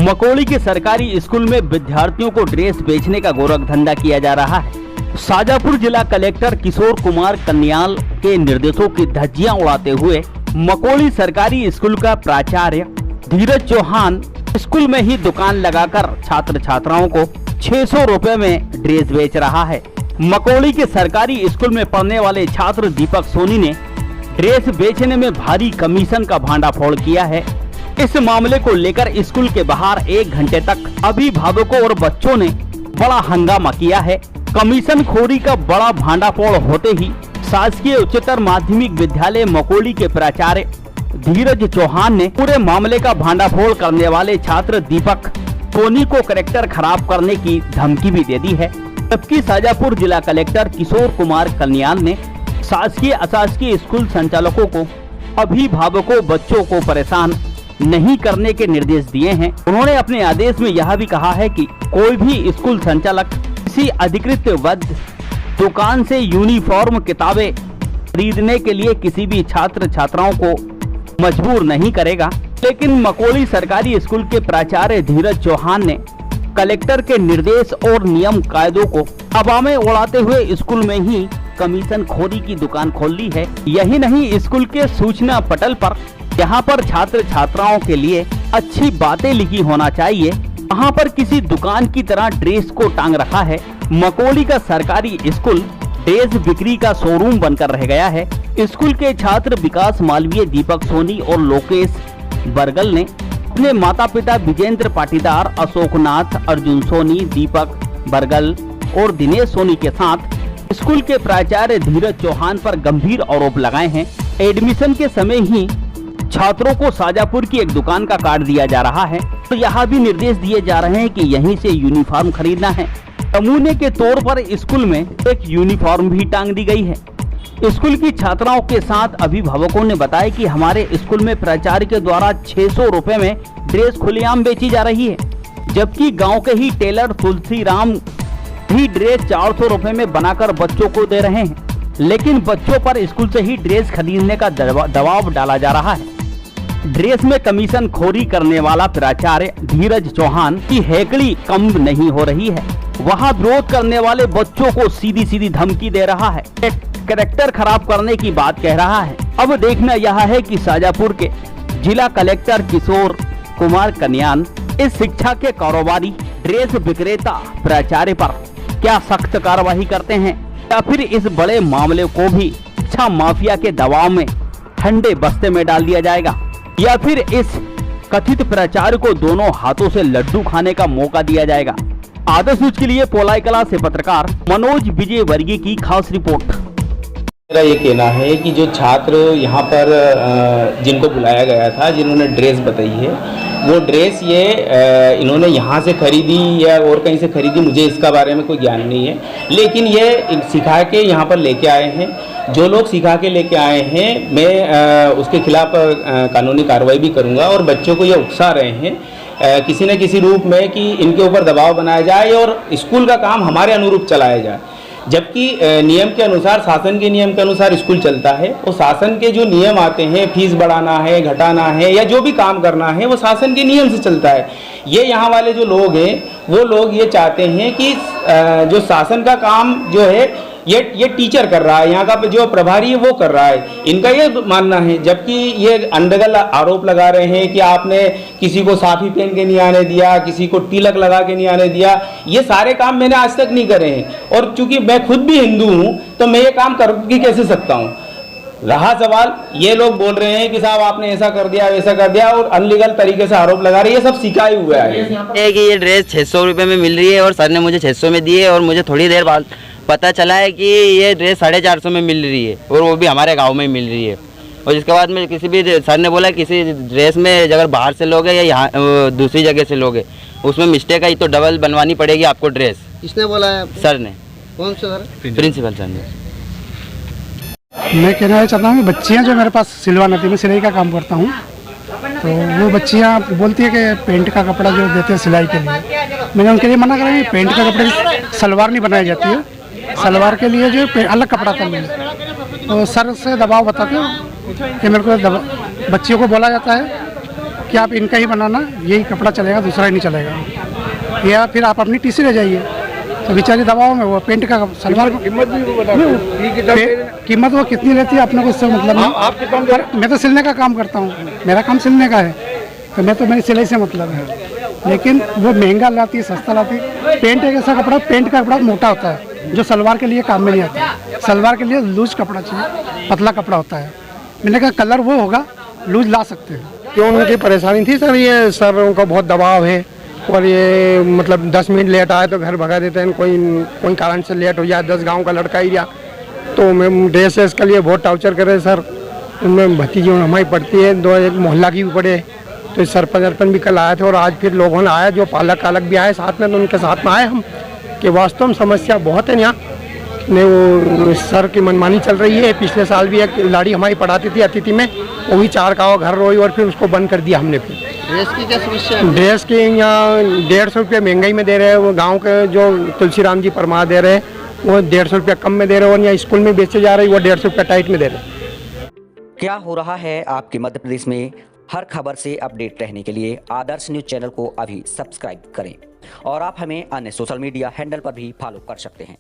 मकोली के सरकारी स्कूल में विद्यार्थियों को ड्रेस बेचने का गोरखधंधा किया जा रहा है। शाजापुर जिला कलेक्टर किशोर कुमार कन्याल के निर्देशों की धज्जियां उड़ाते हुए मकोली सरकारी स्कूल का प्राचार्य धीरज चौहान स्कूल में ही दुकान लगाकर छात्र छात्राओं को 600 रुपए में ड्रेस बेच रहा है। मकोली के सरकारी स्कूल में पढ़ने वाले छात्र दीपक सोनी ने ड्रेस बेचने में भारी कमीशन का भांडाफोड़ किया है। इस मामले को लेकर स्कूल के बाहर 1 घंटे तक अभिभावकों और बच्चों ने बड़ा हंगामा किया है। कमीशन खोरी का बड़ा भांडाफोड़ होते ही शासकीय उच्चतर माध्यमिक विद्यालय मकोली के प्राचार्य धीरज चौहान ने पूरे मामले का भांडाफोड़ करने वाले छात्र दीपक सोनी को कैरेक्टर खराब करने की धमकी भी दे दी है। जबकि शाजापुर जिला कलेक्टर किशोर कुमार कन्याल ने शासकीय अशासकीय स्कूल संचालकों को अभिभावकों बच्चों को परेशान नहीं करने के निर्देश दिए हैं। उन्होंने अपने आदेश में यह भी कहा है कि कोई भी स्कूल संचालक किसी अधिकृत वैध दुकान से यूनिफॉर्म किताबें खरीदने के लिए किसी भी छात्र छात्राओं को मजबूर नहीं करेगा। लेकिन मकोली सरकारी स्कूल के प्राचार्य धीरज चौहान ने कलेक्टर के निर्देश और नियम कायदों को हवा में उड़ाते हुए स्कूल में ही कमीशन खोरी की दुकान खोल ली है। यही नहीं, स्कूल के सूचना पटल पर यहाँ पर छात्र छात्राओं के लिए अच्छी बातें लिखी होना चाहिए, वहाँ पर किसी दुकान की तरह ड्रेस को टांग रखा है। मकोली का सरकारी स्कूल ड्रेस बिक्री का शोरूम बनकर रह गया है। स्कूल के छात्र विकास मालवीय, दीपक सोनी और लोकेश बरगल ने अपने माता पिता विजेंद्र पाटीदार, अशोकनाथ, अर्जुन सोनी, दीपक बरगल और दिनेश सोनी के साथ स्कूल के प्राचार्य धीरज चौहान पर गंभीर आरोप लगाए हैं। एडमिशन के समय ही छात्रों को शाजापुर की एक दुकान का कार्ड दिया जा रहा है, तो यहाँ भी निर्देश दिए जा रहे हैं कि यहीं से यूनिफॉर्म खरीदना है। नमूने के तौर पर स्कूल में एक यूनिफॉर्म भी टांग दी गई है। स्कूल की छात्राओं के साथ अभिभावकों ने बताया कि हमारे स्कूल में प्राचार्य के द्वारा 600 रुपए में ड्रेस खुलेआम बेची जा रही है, जबकि गाँव के ही टेलर तुलसीराम भी ड्रेस 400 रुपए में बनाकर बच्चों को दे रहे हैं। लेकिन बच्चों पर स्कूल से ही ड्रेस खरीदने का दबाव डाला जा रहा है। ड्रेस में कमीशन खोरी करने वाला प्राचार्य धीरज चौहान की हैकड़ी कम नहीं हो रही है। वहां विरोध करने वाले बच्चों को सीधी सीधी धमकी दे रहा है, कैरेक्टर खराब करने की बात कह रहा है। अब देखना यह है कि शाजापुर के जिला कलेक्टर किशोर कुमार कन्याल इस शिक्षा के कारोबारी ड्रेस विक्रेता प्राचार्य पर क्या सख्त कार्रवाई करते हैं, या फिर इस बड़े मामले को भी शिक्षा माफिया के दबाव में ठंडे बस्ते में डाल दिया जाएगा, या फिर इस कथित प्राचार्य को दोनों हाथों से लड्डू खाने का मौका दिया जाएगा। आदर्श न्यूज के लिए पोलाई कला से पत्रकार मनोज विजय वर्गीय की खास रिपोर्ट। मेरा ये कहना है कि जो छात्र यहाँ पर जिनको बुलाया गया था, जिन्होंने ड्रेस बताई है, वो ड्रेस ये इन्होंने यहाँ से खरीदी या और कहीं से खरीदी, मुझे इसका बारे में कोई ज्ञान नहीं है। लेकिन ये सिखा के यहाँ पर लेके आए हैं। जो लोग सिखा के लेके आए हैं, मैं उसके खिलाफ कानूनी कार्रवाई भी करूँगा। और बच्चों को ये उकसा रहे हैं किसी न किसी रूप में कि इनके ऊपर दबाव बनाया जाए और स्कूल का काम हमारे अनुरूप चलाया जाए, जबकि नियम के अनुसार, शासन के नियम के अनुसार स्कूल चलता है। और शासन के जो नियम आते हैं, फीस बढ़ाना है, घटाना है, या जो भी काम करना है, वो शासन के नियम से चलता है। ये यहाँ वाले जो लोग हैं, वो लोग ये चाहते हैं कि जो शासन का काम जो है ये टीचर कर रहा है, यहाँ का जो प्रभारी है वो कर रहा है, इनका ये मानना है। जबकि ये अंडगल आरोप लगा रहे हैं कि आपने किसी को साफी पहन के नहीं आने दिया, किसी को तिलक लगा के नहीं आने दिया। ये सारे काम मैंने आज तक नहीं करे हैं, और चूंकि मैं खुद भी हिंदू हूँ तो मैं ये काम कर कैसे सकता हूँ। रहा सवाल, ये लोग बोल रहे हैं कि साहब आपने ऐसा कर दिया, वैसा कर दिया, और अनलीगल तरीके से आरोप लगा रहे हैं। ये सब सिखाए हुआ है कि ये ड्रेस 600 रुपये में मिल रही है और सर ने मुझे 600 में दी है, और मुझे थोड़ी देर बाद पता चला है कि ये ड्रेस 450 में मिल रही है, और वो भी हमारे गांव में मिल रही है। और जिसके बाद में किसी भी सर ने बोला किसी ड्रेस में अगर बाहर से लोगे या यहाँ दूसरी जगह से लोगे, उसमें मिस्टेक आई तो डबल बनवानी पड़ेगी आपको ड्रेस। किसने बोला है? सर ने। कौन सा सर? प्रिंसिपल सर ने। मैं कहना चाहता हूँ कि बच्चियाँ जो मेरे पास सिलवा नदी में सिलाई का काम करता हूँ, तो वो बच्चियाँ बोलती है कि पेंट का कपड़ा जो देते हैं सिलाई के लिए, मैंने उनके लिए मना करा कि पेंट का कपड़े की सलवार नहीं बनाई जाती है, सलवार के लिए जो अलग कपड़ा चाहिए। तो सर से दबाव बताते हो कि मेरे को बच्चियों को बोला जाता है कि आप इनका ही बनाना, यही कपड़ा चलेगा, दूसरा ही नहीं चलेगा, या फिर आप अपनी टीसी ले जाइए। तो बेचारी दबाव में वो पेंट का सलवार कीमत भी वो बता कीमत वो कितनी लेती है अपने को इससे मतलब नहीं। आप कितना पर मैं तो सिलने का काम करता हूँ, मेरा काम सिलने का है, तो मैं तो मेरी सिलाई से मतलब है। लेकिन वो महंगा लाती है, सस्ता लाती है। पेंट एक ऐसा कपड़ा, पेंट का कपड़ा मोटा होता है जो सलवार के लिए काम में नहीं आता। सलवार के लिए लूज कपड़ा चाहिए, पतला कपड़ा होता है। मैंने कहा कलर वो होगा, लूज ला सकते हैं। क्यों उनकी परेशानी थी सर, ये सर उनका बहुत दबाव है और ये मतलब 10 मिनट लेट आए तो घर भगा देते हैं, कोई कारण से लेट हो जाए, 10 गांव का लड़का ही गया तो मैं ड्रेस वेस के लिए बहुत टॉर्चर करे सर। उनमें भतीजी हमारी पड़ती है, 2 मोहल्ला की भी पड़े, तो सरपंच भी कल आए थे और आज फिर लोगों ने आया, जो पालक भी आए साथ में, तो उनके साथ में आए हम कि वास्तव में समस्या बहुत है यहाँ। नहीं वो सर की मनमानी चल रही है। पिछले साल भी एक लाड़ी हमारी पढ़ाती थी अतिथि में, वो भी 4 का घर रोई और फिर उसको बंद कर दिया हमने। फिर ड्रेस की क्या समस्या है? ड्रेस के यहाँ 150 रुपये महंगाई में दे रहे हैं, वो गांव के जो तुलसीराम जी परमार दे रहे हैं वो 150 रुपये कम में दे रहे हैं, और यहाँ स्कूल में बेचे जा रहे हैं वो 150 रुपये टाइट में दे रहे हैं। क्या हो रहा है आपके मध्य प्रदेश में, हर खबर से अपडेट रहने के लिए आदर्श न्यूज चैनल को अभी सब्सक्राइब करें और आप हमें अन्य सोशल मीडिया हैंडल पर भी फॉलो कर सकते हैं।